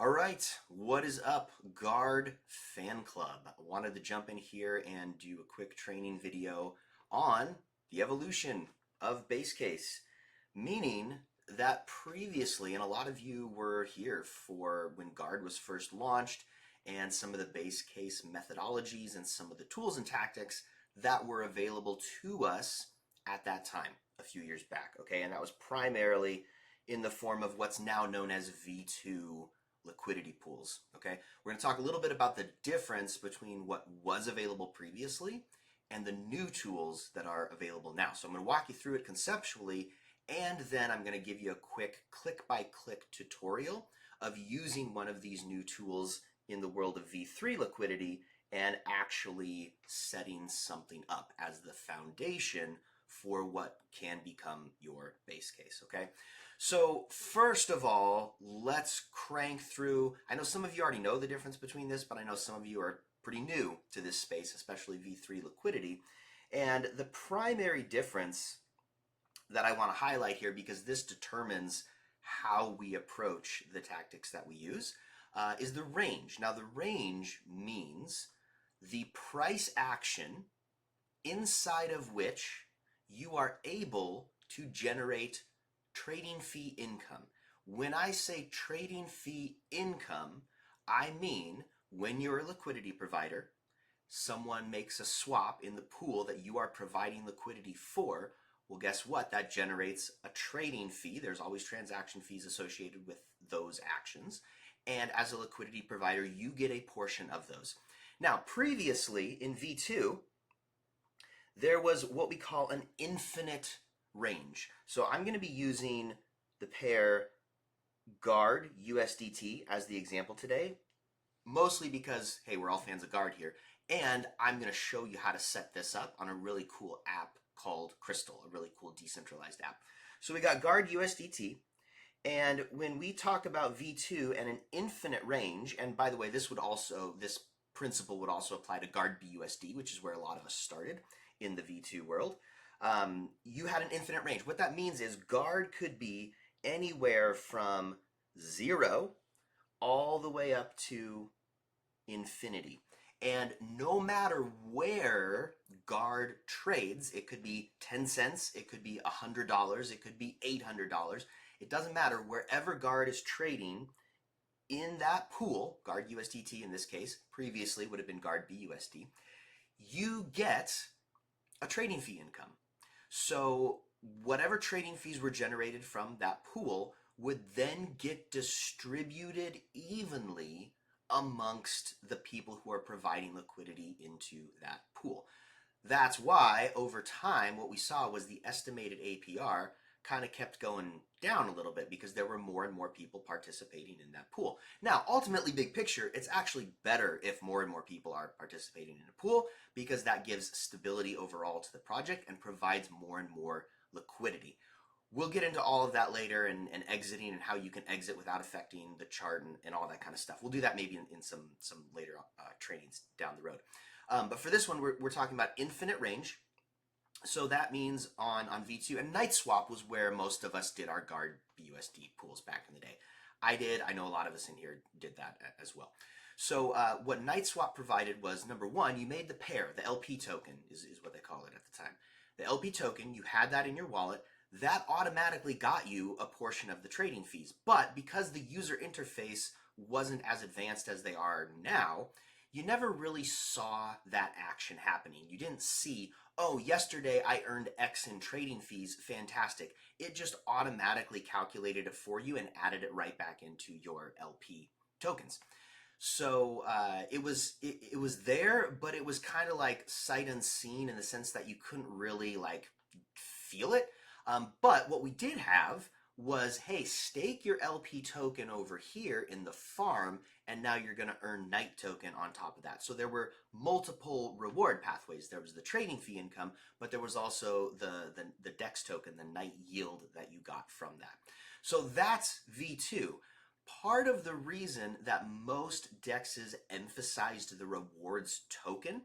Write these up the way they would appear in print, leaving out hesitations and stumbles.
All right, what is up, Guard Fan Club? I wanted to jump in here and do a quick training video on the evolution of base case, meaning that previously, and a lot of you were here for when Guard was first launched, and some of the base case methodologies and some of the tools and tactics that were available to us at that time, a few years back, okay? And that was primarily in the form of what's now known as V2 liquidity pools, okay? We're going to talk a little bit about the difference between what was available previously and the new tools that are available now. So I'm going to walk you through it conceptually, and then I'm going to give you a quick click-by-click tutorial of using one of these new tools in the world of V3 liquidity and actually setting something up as the foundation for what can become your base case, okay? So first of all, let's crank through. I know some of you already know the difference between this, but I know some of you are pretty new to this space, especially V3 liquidity. And the primary difference that I want to highlight here, because this determines how we approach the tactics that we use, is the range. Now, the range means the price action inside of which you are able to generate trading fee income. When I say trading fee income, I mean when you're a liquidity provider, someone makes a swap in the pool that you are providing liquidity for. Well, guess what? That generates a trading fee. There's always transaction fees associated with those actions. And as a liquidity provider, you get a portion of those. Now, previously in V2, there was what we call an infinite range. So I'm going to be using the pair Guard USDT as the example today, mostly because, hey, we're all fans of Guard here, and I'm going to show you how to set this up on a really cool app called Crystal, a really cool decentralized app. So we got Guard USDT, and when we talk about V2 and an infinite range, and by the way, this principle would also apply to Guard BUSD, which is where a lot of us started in the V2 world. You had an infinite range. What that means is Guard could be anywhere from 0 all the way up to infinity. And no matter where Guard trades, it could be 10 cents, it could be $100, it could be $800. It doesn't matter. Wherever Guard is trading in that pool, Guard USDT in this case, previously would have been Guard BUSD, you get a trading fee income. So whatever trading fees were generated from that pool would then get distributed evenly amongst the people who are providing liquidity into that pool. That's why over time what we saw was the estimated APR kind of kept going down a little bit because there were more and more people participating in that pool. Now, ultimately, big picture, it's actually better if more and more people are participating in a pool because that gives stability overall to the project and provides more and more liquidity. We'll get into all of that later and exiting and how you can exit without affecting the chart and all that kind of stuff. We'll do that maybe in some later trainings down the road. But for this one, we're talking about infinite range. So that means on V2, and Night Swap was where most of us did our Guard BUSD pools back in the day. I did. I know a lot of us in here did that as well. So what Night Swap provided was, number one, you made the pair, the LP token is what they call it at the time. The LP token, you had that in your wallet. That automatically got you a portion of the trading fees. But because the user interface wasn't as advanced as they are now, you never really saw that action happening. You didn't see, oh, yesterday I earned X in trading fees, fantastic. It just automatically calculated it for you and added it right back into your LP tokens. So it was there, but it was kind of like sight unseen in the sense that you couldn't really like feel it. But what we did have was, hey, stake your LP token over here in the farm, and now you're going to earn Night token on top of that. So there were multiple reward pathways. There was the trading fee income, but there was also the DEX token, the Night yield that you got from that. So that's V2. Part of the reason that most DEXs emphasized the rewards token,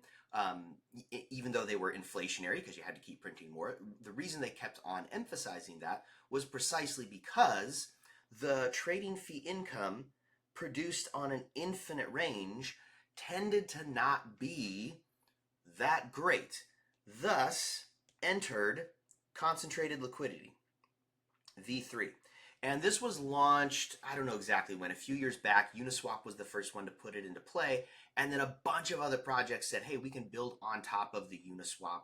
even though they were inflationary because you had to keep printing more, the reason they kept on emphasizing that was precisely because the trading fee income produced on an infinite range tended to not be that great. Thus, entered concentrated liquidity, V3. And this was launched, I don't know exactly when, a few years back. Uniswap was the first one to put it into play. And then a bunch of other projects said, hey, we can build on top of the Uniswap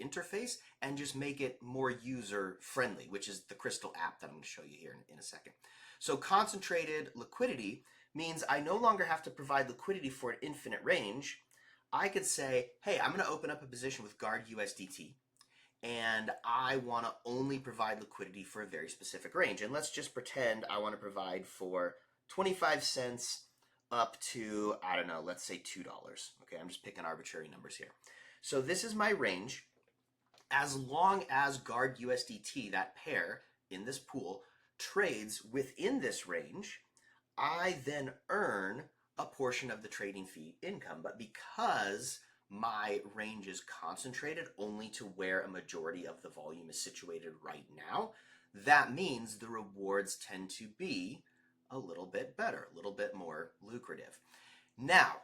interface and just make it more user friendly, which is the Crystal app that I'm going to show you here in a second. So concentrated liquidity means I no longer have to provide liquidity for an infinite range. I could say, hey, I'm going to open up a position with Guard USDT, and I want to only provide liquidity for a very specific range. And let's just pretend I want to provide for 25 cents up to, I don't know, let's say $2. Okay, I'm just picking arbitrary numbers here. So this is my range. As long as Guard USDT, that pair in this pool, trades within this range, I then earn a portion of the trading fee income. But because my range is concentrated only to where a majority of the volume is situated right now, that means the rewards tend to be a little bit better, a little bit more lucrative. Now,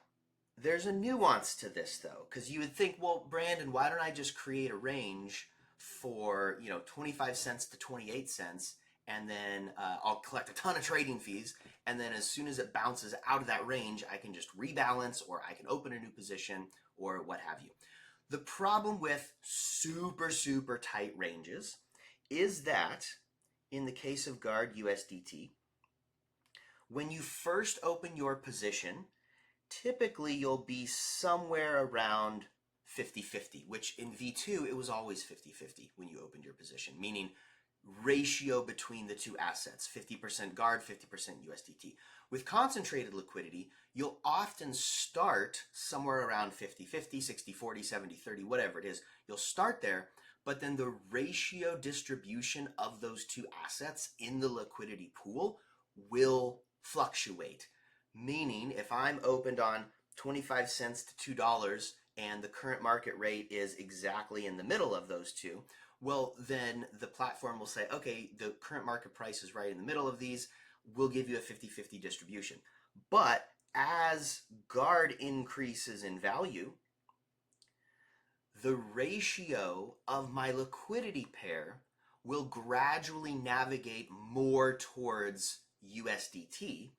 there's a nuance to this though, because you would think, well, Brandon, why don't I just create a range for 25 cents to 28 cents, and then I'll collect a ton of trading fees, and then as soon as it bounces out of that range, I can just rebalance, or I can open a new position, or what have you. The problem with super, super tight ranges is that in the case of Guard USDT, when you first open your position, typically you'll be somewhere around 50-50, which in V2, it was always 50-50 when you opened your position, meaning ratio between the two assets, 50% Guard, 50% USDT. With concentrated liquidity, you'll often start somewhere around 50-50, 60-40, 70-30, whatever it is. You'll start there, but then the ratio distribution of those two assets in the liquidity pool will fluctuate. Meaning, if I'm opened on 25 cents to $2 and the current market rate is exactly in the middle of those two, well, then the platform will say, okay, the current market price is right in the middle of these. We'll give you a 50-50 distribution. But as Guard increases in value, the ratio of my liquidity pair will gradually navigate more towards USDT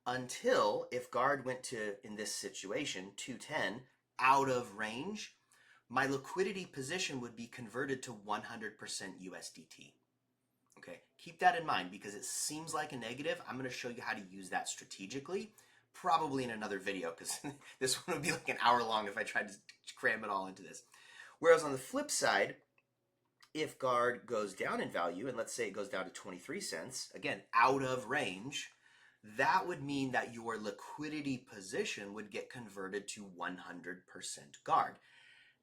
until, if Guard went to, in this situation, 210, out of range, my liquidity position would be converted to 100% USDT. Okay, keep that in mind because it seems like a negative. I'm going to show you how to use that strategically, probably in another video, because this one would be like an hour long if I tried to cram it all into this. Whereas on the flip side, if Guard goes down in value, and let's say it goes down to 23 cents, again, out of range, that would mean that your liquidity position would get converted to 100% Guard.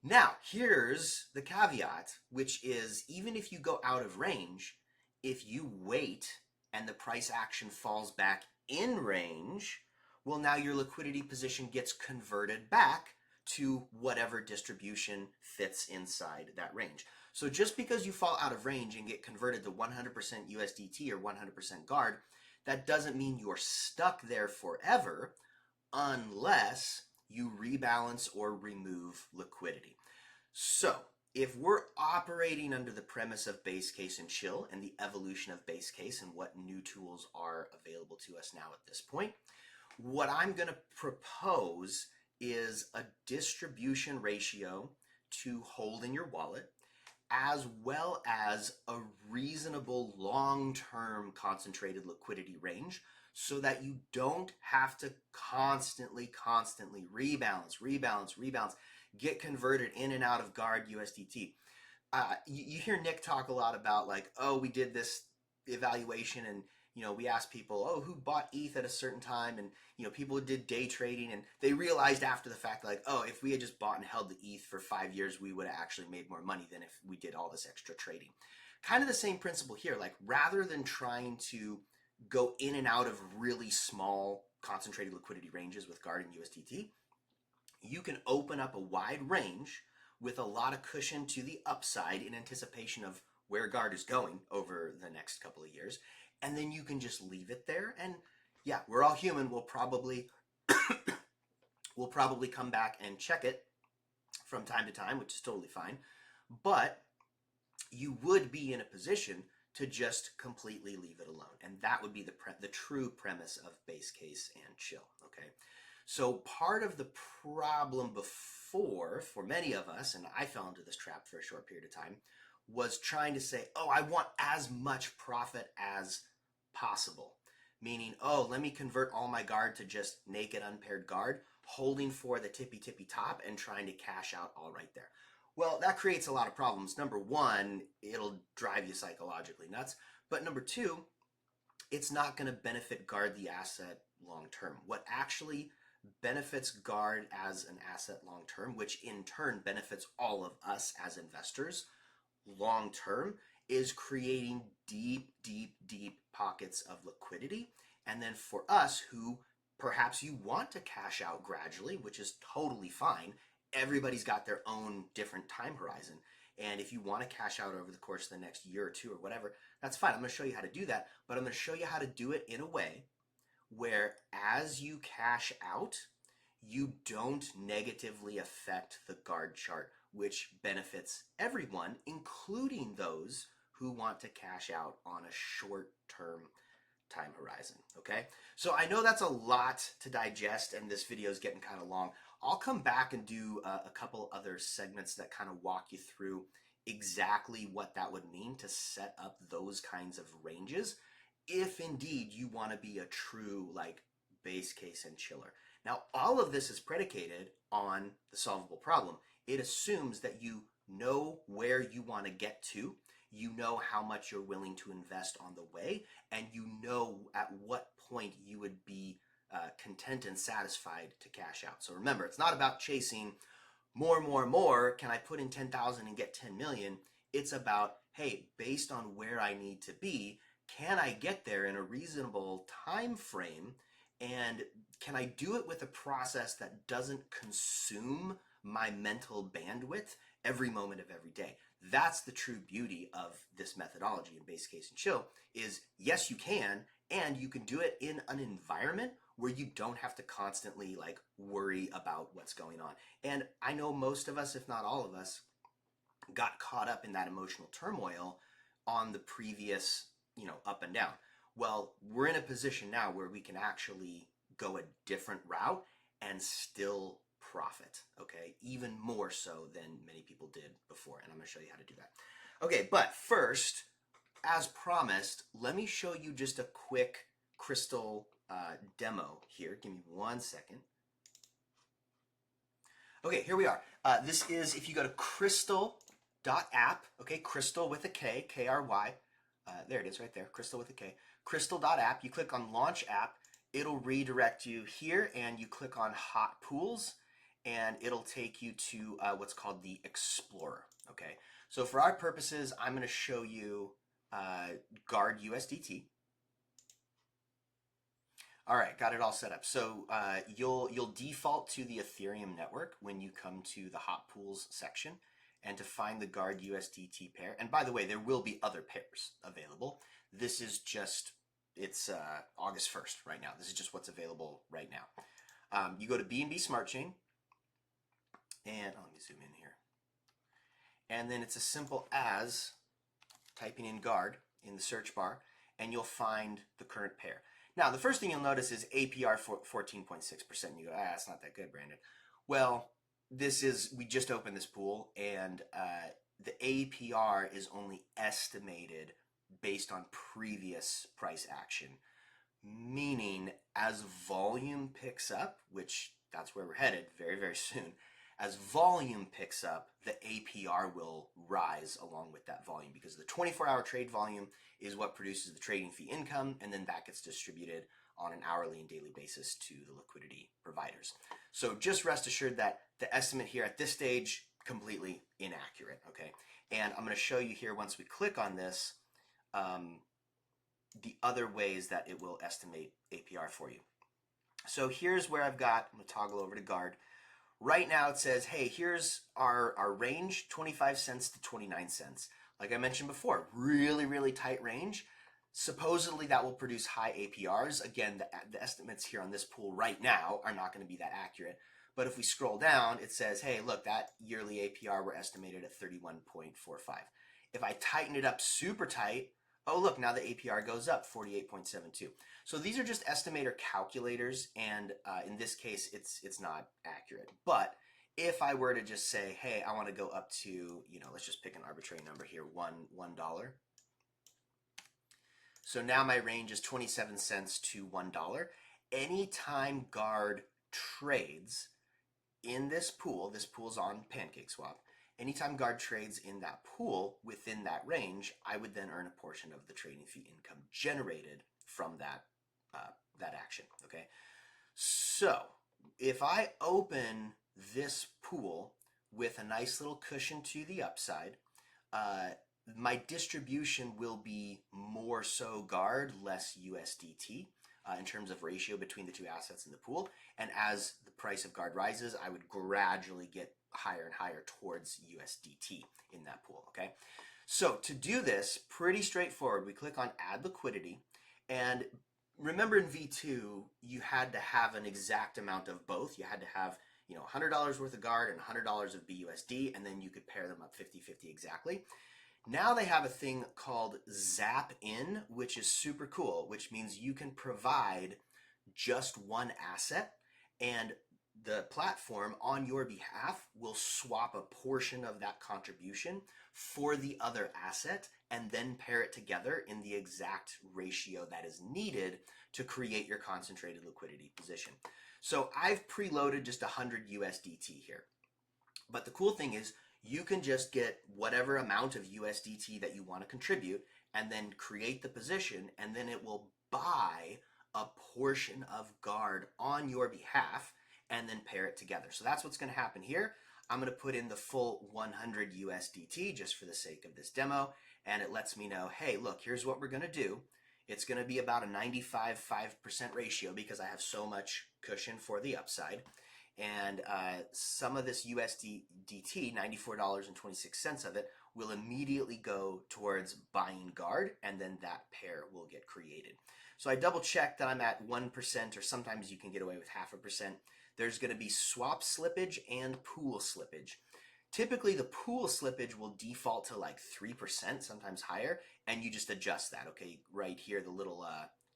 Now, here's the caveat, which is even if you go out of range, if you wait and the price action falls back in range, well, now your liquidity position gets converted back to whatever distribution fits inside that range. So just because you fall out of range and get converted to 100% USDT or 100% Guard, that doesn't mean you're stuck there forever unless you rebalance or remove liquidity. So if we're operating under the premise of base case and chill and the evolution of base case and what new tools are available to us now at this point, what I'm going to propose is a distribution ratio to hold in your wallet, as well as a reasonable long-term concentrated liquidity range, so that you don't have to constantly rebalance, get converted in and out of Guard USDT. You hear Nick talk a lot about like, oh, we did this evaluation and we asked people, oh, who bought ETH at a certain time, and people did day trading, and they realized after the fact, like, oh, if we had just bought and held the ETH for 5 years, we would have actually made more money than if we did all this extra trading. Kind of the same principle here. Like, rather than trying to go in and out of really small concentrated liquidity ranges with Guard and USDT, you can open up a wide range with a lot of cushion to the upside in anticipation of where Guard is going over the next couple of years. And then you can just leave it there. And yeah, we're all human. We'll probably come back and check it from time to time, which is totally fine. But you would be in a position to just completely leave it alone. And that would be the true premise of base case and chill, okay? So part of the problem before, for many of us, and I fell into this trap for a short period of time, was trying to say, oh, I want as much profit as possible. Meaning, oh, let me convert all my guard to just naked unpaired guard, holding for the tippy top and trying to cash out all right there. Well, that creates a lot of problems. Number one, it'll drive you psychologically nuts. But number two, it's not going to benefit guard the asset long term. What actually benefits guard as an asset long term, which in turn benefits all of us as investors long term, is creating deep pockets of liquidity. And then for us who perhaps you want to cash out gradually, which is totally fine. Everybody's got their own different time horizon. And if you want to cash out over the course of the next year or two or whatever, that's fine. I'm going to show you how to do that, but I'm going to show you how to do it in a way where as you cash out, you don't negatively affect the guard chart, which benefits everyone, including those who want to cash out on a short-term time horizon, okay? So I know that's a lot to digest, and this video is getting kind of long. I'll come back and do a couple other segments that kind of walk you through exactly what that would mean to set up those kinds of ranges if indeed you want to be a true like base case and chiller. Now, all of this is predicated on the solvable problem. It assumes that you know where you want to get to, you know how much you're willing to invest on the way, and you know at what point you would be content and satisfied to cash out. So remember, it's not about chasing more. Can I put in 10,000 and get 10 million? It's about, hey, based on where I need to be, can I get there in a reasonable time frame? And can I do it with a process that doesn't consume my mental bandwidth every moment of every day? That's the true beauty of this methodology in base case and chill is yes, you can, and you can do it in an environment where you don't have to constantly like worry about what's going on. And I know most of us, if not all of us, got caught up in that emotional turmoil on the previous, up and down. Well, we're in a position now where we can actually go a different route and still profit, okay? Even more so than many people did before, and I'm going to show you how to do that. Okay, but first, as promised, let me show you just a quick crystal demo here. Give me 1 second. Okay, here we are. This is, if you go to crystal.app, okay, crystal with a K, K-R-Y, there it is right there, crystal with a K, crystal.app, you click on launch app, it'll redirect you here, and you click on hot pools, and it'll take you to what's called the Explorer, okay? So for our purposes, I'm going to show you Guard USDT. All right, got it all set up. So you'll default to the Ethereum network when you come to the hot pools section, and to find the Guard USDT pair. And by the way, there will be other pairs available. This is just, it's August 1st right now. This is just what's available right now. You go to BNB Smart Chain, and let me zoom in here. And then it's as simple as typing in Guard in the search bar, and you'll find the current pair. Now, the first thing you'll notice is APR 14.6%. You go, it's not that good, Brandon. Well, we just opened this pool, and the APR is only estimated based on previous price action, meaning as volume picks up, which that's where we're headed very soon, as volume picks up, the APR will rise along with that volume, because the 24-hour trade volume is what produces the trading fee income, and then that gets distributed on an hourly and daily basis to the liquidity providers. So just rest assured that the estimate here at this stage, completely inaccurate, okay? And I'm going to show you here, once we click on this, the other ways that it will estimate APR for you. So here's where I'm going to toggle over to Guard. Right now it says, hey, here's our range, 25 cents to 29 cents. Like I mentioned before, really tight range. Supposedly that will produce high APRs. Again, the estimates here on this pool right now are not going to be that accurate. But if we scroll down, it says, hey, look, that yearly APR were estimated at 31.45. If I tighten it up super tight, oh, look, now the APR goes up 48.72. So these are just estimator calculators, and in this case, it's not accurate. But if I were to just say, hey, I want to go up to, you know, let's just pick an arbitrary number here, $1. So now my range is 27 cents to $1. Anytime guard trades in this pool's on PancakeSwap, anytime guard trades in that pool within that range, I would then earn a portion of the trading fee income generated from that action, okay? So if I open this pool with a nice little cushion to the upside, my distribution will be more so guard, less USDT in terms of ratio between the two assets in the pool. And as the price of guard rises, I would gradually get higher and higher towards USDT in that pool, okay? So to do this, pretty straightforward. We click on Add Liquidity, and remember in V2, you had to have an exact amount of both. You had to have, you know, $100 worth of guard and $100 of BUSD, and then you could pair them up 50-50 exactly. Now they have a thing called Zap In, which is super cool, which means you can provide just one asset, and the platform on your behalf will swap a portion of that contribution for the other asset and then pair it together in the exact ratio that is needed to create your concentrated liquidity position. So I've preloaded just 100 USDT here. But the cool thing is you can just get whatever amount of USDT that you want to contribute and then create the position, and then it will buy a portion of guard on your behalf and then pair it together. So that's what's going to happen here. I'm going to put in the full 100 USDT just for the sake of this demo, and it lets me know, hey, look, here's what we're going to do. It's going to be about a 95-5% ratio because I have so much cushion for the upside. And some of this USDT, $94.26 of it, will immediately go towards buying guard, and then that pair will get created. So I double check that I'm at 1%, or sometimes you can get away with 0.5%. There's going to be swap slippage and pool slippage. Typically, the pool slippage will default to like 3%, sometimes higher, and you just adjust that. Okay, right here, the little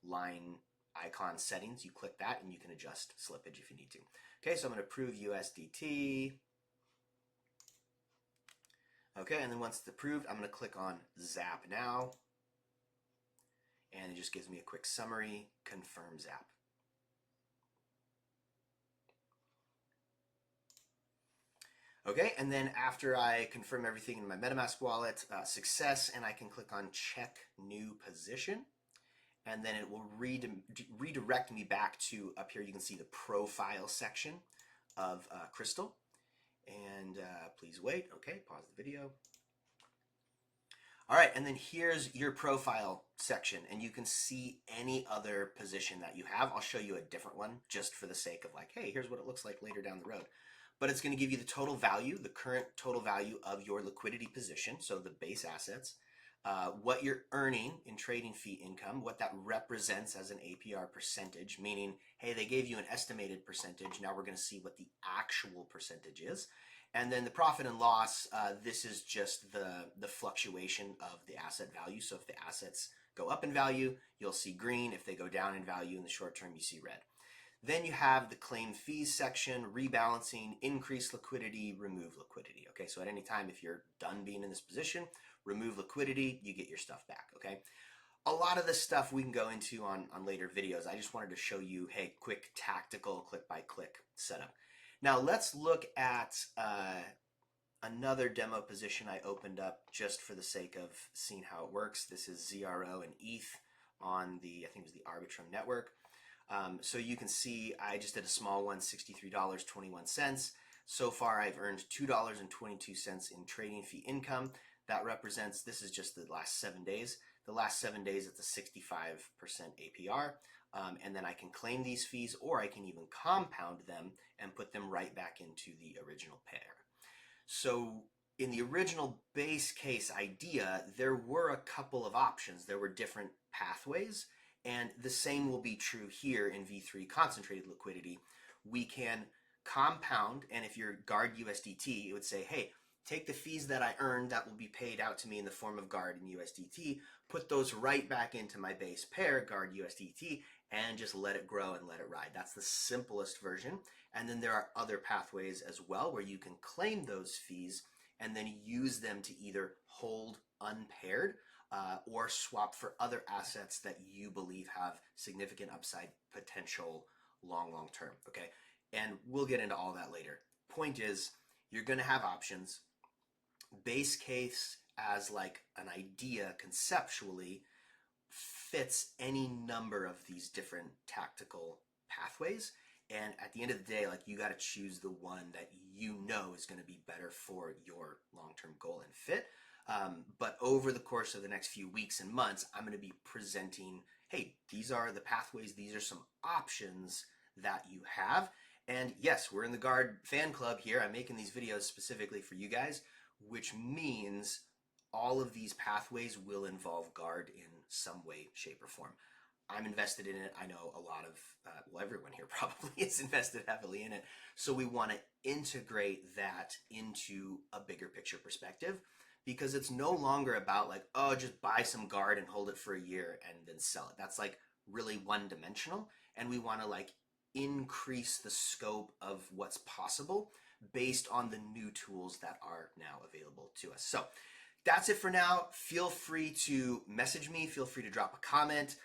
line icon settings, you click that and you can adjust slippage if you need to. Okay, so I'm going to approve USDT. Okay, and then once it's approved, I'm going to click on Zap Now. And it just gives me a quick summary, confirm Zap. Okay, and then after I confirm everything in my MetaMask wallet, success, and I can click on Check New Position. And then it will redirect me back to up here. You can see the profile section of Crystal. And please wait. Okay, pause the video. All right, and then here's your profile section, and you can see any other position that you have. I'll show you a different one just for the sake of like, hey, here's what it looks like later down the road. But it's going to give you the total value, the current total value of your liquidity position, so the base assets, what you're earning in trading fee income, what that represents as an APR percentage, meaning, hey, they gave you an estimated percentage. Now we're going to see what the actual percentage is. And then the profit and loss, this is just the fluctuation of the asset value. So if the assets go up in value, you'll see green. If they go down in value in the short term, you see red. Then you have the claim fees section, rebalancing, increase liquidity, remove liquidity. Okay, so at any time, if you're done being in this position, remove liquidity, you get your stuff back, okay? A lot of this stuff we can go into on later videos. I just wanted to show you, hey, quick tactical click-by-click setup. Now let's look at another demo position I opened up just for the sake of seeing how it works. This is ZRO and ETH on the, I think it was the Arbitrum network. So you can see I just did a small one, $63.21. So far I've earned $2.22 in trading fee income. That represents, this is just the last 7 days. The last 7 days it's a 65% APR. And then I can claim these fees, or I can even compound them and put them right back into the original pair. So in the original base case idea, there were a couple of options. There were different pathways, and the same will be true here in V3 concentrated liquidity. We can compound, and if you're guard USDT, it would say, hey, take the fees that I earned that will be paid out to me in the form of guard and USDT, put those right back into my base pair, guard USDT, and just let it grow and let it ride. That's the simplest version. And then there are other pathways as well where you can claim those fees and then use them to either hold unpaired or swap for other assets that you believe have significant upside potential long term, okay? And we'll get into all that later. Point is, you're going to have options. Base case as like an idea conceptually fits any number of these different tactical pathways. And at the end of the day, like, you got to choose the one that you know is going to be better for your long-term goal and fit. But over the course of the next few weeks and months, I'm going to be presenting, hey, these are the pathways. These are some options that you have. And yes, we're in the Guard fan club here. I'm making these videos specifically for you guys, which means all of these pathways will involve Guard in some way, shape, or form. I'm invested in it. I know a lot of, well, everyone here probably is invested heavily in it. So we want to integrate that into a bigger picture perspective, because it's no longer about like, oh, just buy some Guard and hold it for a year and then sell it. That's like really one dimensional. And we want to like increase the scope of what's possible based on the new tools that are now available to us. So that's it for now. Feel free to message me. Feel free to drop a comment.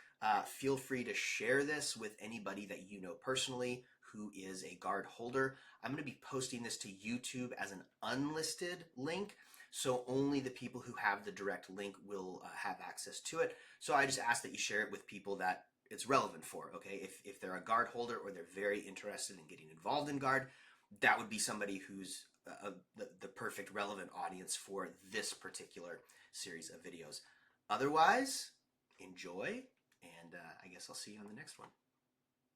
Feel free to share this with anybody that you know personally who is a Guard holder. I'm going to be posting this to YouTube as an unlisted link, so only the people who have the direct link will have access to it. So I just ask that you share it with people that it's relevant for, okay? If they're a Guard holder or they're very interested in getting involved in Guard, that would be somebody who's the perfect relevant audience for this particular series of videos. Otherwise, enjoy, and I guess I'll see you on the next one.